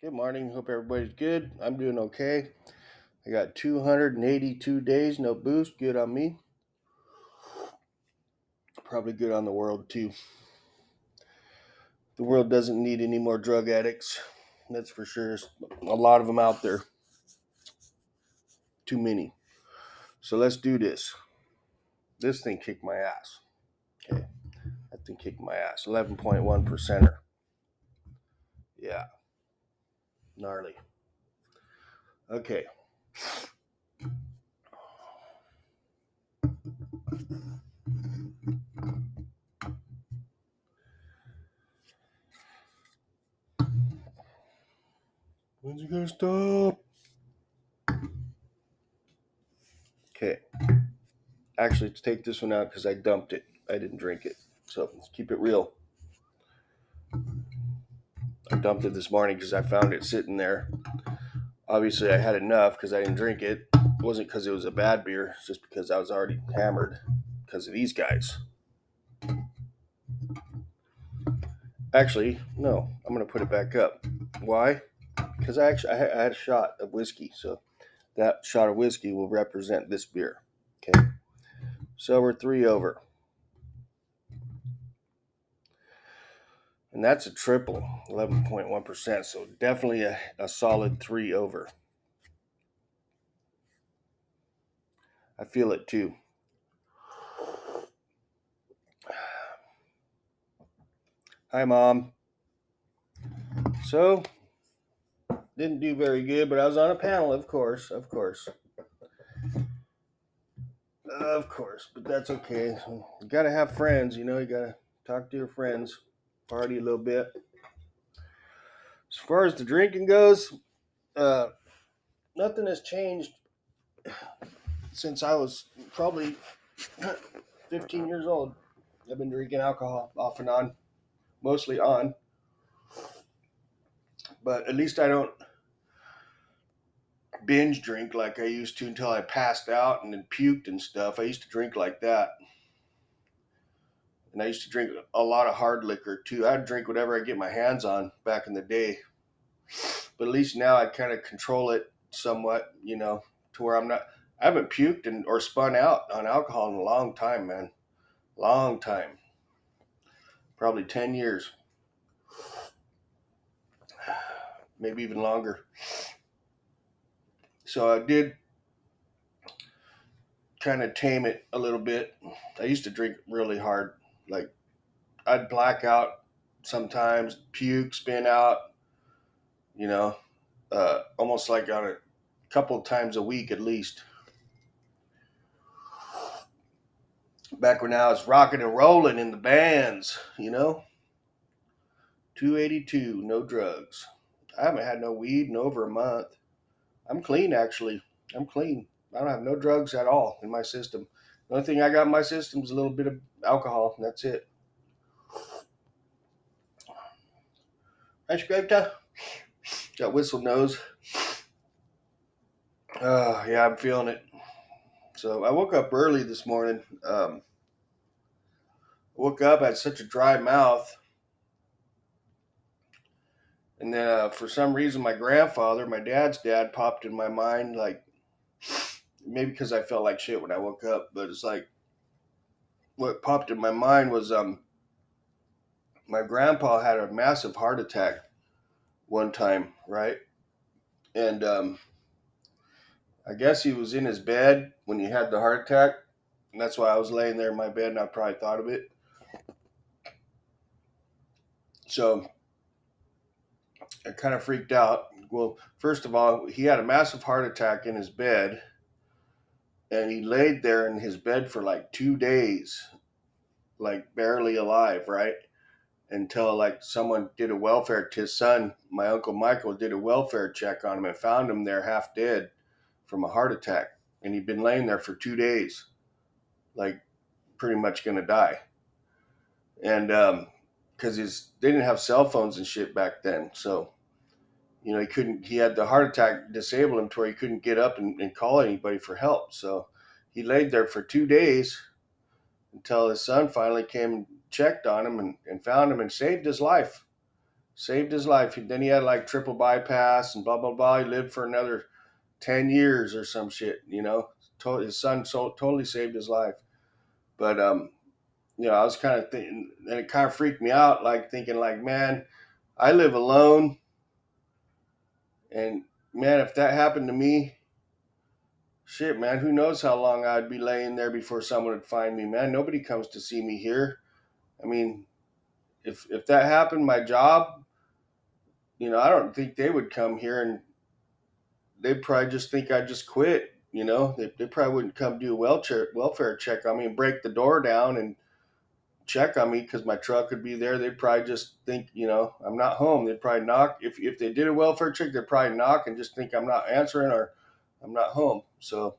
Good morning. Hope everybody's good. I'm doing okay. I got 282 days, no boost. Good on me. Probably good on the world too. The world doesn't need any more drug addicts. That's for sure. There's a lot of them out there. Too many. So let's do this. This thing kicked my ass. Okay. That thing kicked my ass. 11.1 percenter. Yeah. Gnarly. Okay. When's it gonna stop? Okay. Actually, let's take this one out because I dumped it. I didn't drink it. So let's keep it real. I dumped it this morning because I found it sitting there. Obviously, I had enough because I didn't drink it. It wasn't because it was a bad beer, it's just because I was already hammered because of these guys. Actually, no, I'm going to put it back up. Why? Because I had a shot of whiskey, so that shot of whiskey will represent this beer. Okay, so we're three over. And that's a triple, 11.1%. So definitely a solid three over. I feel it too. Hi, Mom. So, didn't do very good, but I was on a panel, of course. Of course, but that's okay. You gotta have friends, you gotta talk to your friends, party a little bit. As far as the drinking goes, uh, nothing has changed since I was probably 15 years old. I've been drinking alcohol off and on, mostly on, but at least I don't binge drink like I used to until I passed out and then puked and stuff. I used to drink like that. And I used to drink a lot of hard liquor too. I'd drink whatever I get my hands on back in the day. But at least now I kind of control it somewhat, to where I haven't puked or spun out on alcohol in a long time, man. Long time. Probably 10 years, maybe even longer. So I did kind of tame it a little bit. I used to drink really hard. Like, I'd black out sometimes, puke, spin out, you know, almost like on a couple of times a week at least. Back when I was rocking and rolling in the bands, 282, no drugs. I haven't had no weed in over a month. I'm clean, actually. I'm clean. I don't have no drugs at all in my system. The only thing I got in my system is a little bit of alcohol, and that's it. Hi, Scrapta. Got whistle nose. Yeah, I'm feeling it. So I woke up early this morning. Woke up, I had such a dry mouth. And then for some reason, my grandfather, my dad's dad, popped in my mind. Like, maybe because I felt like shit when I woke up, but it's like what popped in my mind was my grandpa had a massive heart attack one time, right? And I guess he was in his bed when he had the heart attack, and that's why I was laying there in my bed, and I probably thought of it. So I kind of freaked out. Well, first of all, he had a massive heart attack in his bed, and he laid there in his bed for like 2 days, like barely alive, right? Until like someone did a welfare to his son, my uncle Michael did a welfare check on him and found him there half dead from a heart attack, and he'd been laying there for 2 days, like pretty much gonna die. And because they didn't have cell phones and shit back then, so he couldn't. He had the heart attack disable him to where he couldn't get up and call anybody for help. So he laid there for 2 days until his son finally came and checked on him and found him and saved his life. Saved his life. Then he had like triple bypass and blah blah blah. He lived for another 10 years or some shit. His son totally saved his life. But I was kind of thinking, and it kind of freaked me out, like thinking, like, man, I live alone, and man, if that happened to me, shit, man, who knows how long I'd be laying there before someone would find me, man. Nobody comes to see me here. I mean, if that happened, my job, I don't think they would come here, and they'd probably just think I just quit. They probably wouldn't come do a welfare check on me and break the door down and check on me because my truck would be there. They'd probably just think, I'm not home. They'd probably knock. If they did a welfare check, they'd probably knock and just think I'm not answering or I'm not home. So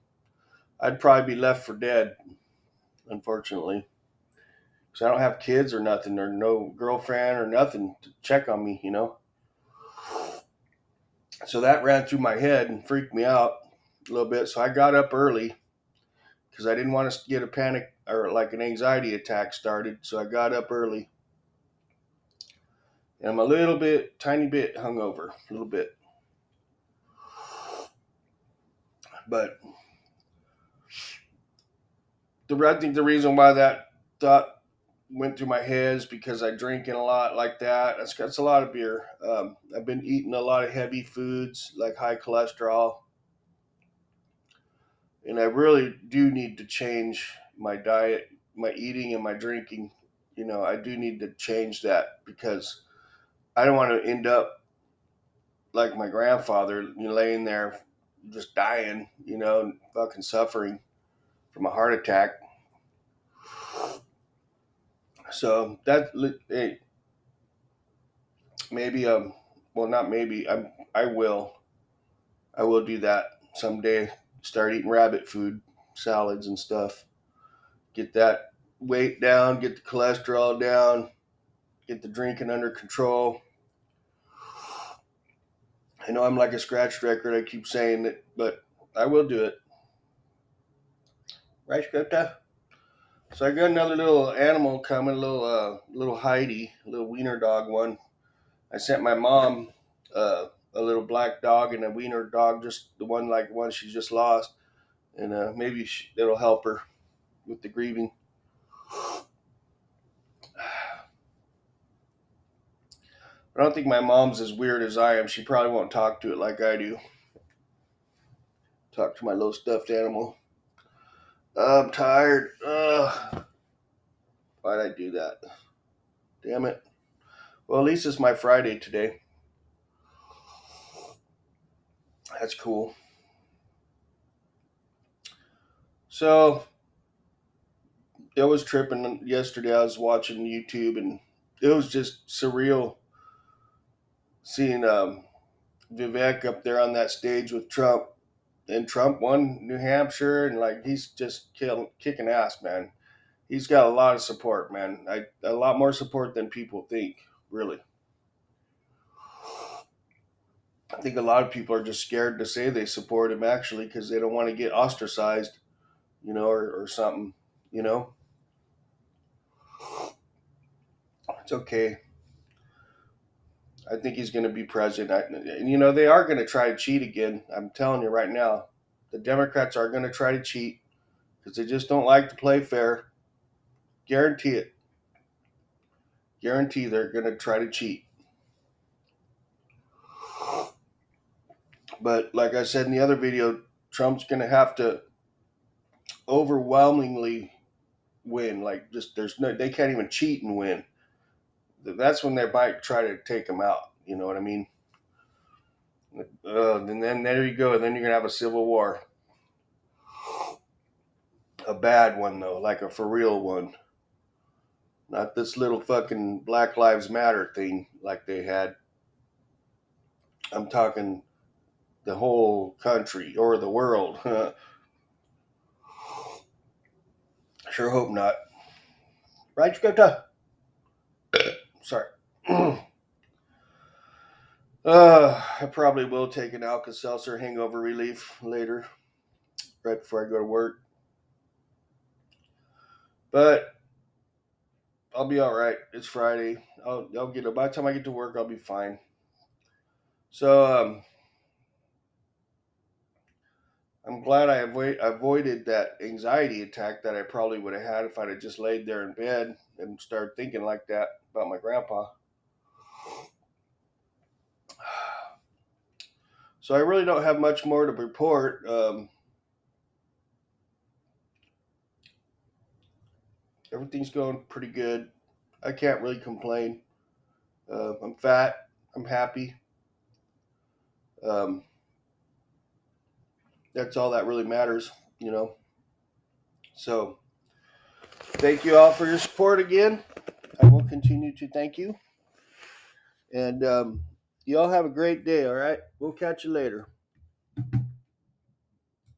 I'd probably be left for dead, unfortunately, because I don't have kids or nothing, or no girlfriend or nothing to check on me. So that ran through my head and freaked me out a little bit. So I got up early because I didn't want to get a panic or like an anxiety attack started. So I got up early, and I'm a little bit, tiny bit hungover, a little bit. But I think the reason why that thought went through my head is because I drink in a lot like that. That's a lot of beer. I've been eating a lot of heavy foods like high cholesterol, and I really do need to change my diet, my eating, and my drinking. I do need to change that because I don't want to end up like my grandfather, laying there just dying, fucking suffering from a heart attack. So that, hey, maybe well, not maybe, I will do that someday. Start eating rabbit food, salads and stuff. Get that weight down, get the cholesterol down, get the drinking under control. I know I'm like a scratch record. I keep saying it, but I will do it. Right, Scripta? So I got another little animal coming, little Heidi, a little wiener dog one. I sent my mom a little black dog and a wiener dog, just the one like one she just lost, and maybe it'll help her with the grieving. I don't think my mom's as weird as I am. She probably won't talk to it like I do. Talk to my little stuffed animal. I'm tired. Ugh. Why'd I do that? Damn it. Well, at least it's my Friday today. That's cool. So it was tripping yesterday. I was watching YouTube, and it was just surreal seeing Vivek up there on that stage with Trump. And Trump won New Hampshire, and like he's just kicking ass, man. He's got a lot of support, man. A lot more support than people think, really. I think a lot of people are just scared to say they support him actually because they don't want to get ostracized, or something, you know. It's okay. I think he's going to be president. And they are going to try to cheat again. I'm telling you right now, the Democrats are going to try to cheat because they just don't like to play fair. Guarantee it. Guarantee they're going to try to cheat. But like I said in the other video, Trump's going to have to overwhelmingly win. Like just they can't even cheat and win. That's when they might try to take him out. You know what I mean? And then there you go. Then you're gonna have a civil war. A bad one though, like a for real one. Not this little fucking Black Lives Matter thing like they had. I'm talking the whole country or the world. Sure hope not. Right, Scripta? Sorry. I probably will take an Alka-Seltzer hangover relief later, right before I go to work. But I'll be all right. It's Friday. I'll get by the time I get to work, I'll be fine. So I'm glad I avoided that anxiety attack that I probably would have had if I'd have just laid there in bed and started thinking like that about my grandpa. So I really don't have much more to report. Everything's going pretty good. I can't really complain. I'm fat. I'm happy. Um, that's all that really matters, you know. So thank you all for your support again. I will continue to thank you. And you all have a great day, all right? We'll catch you later.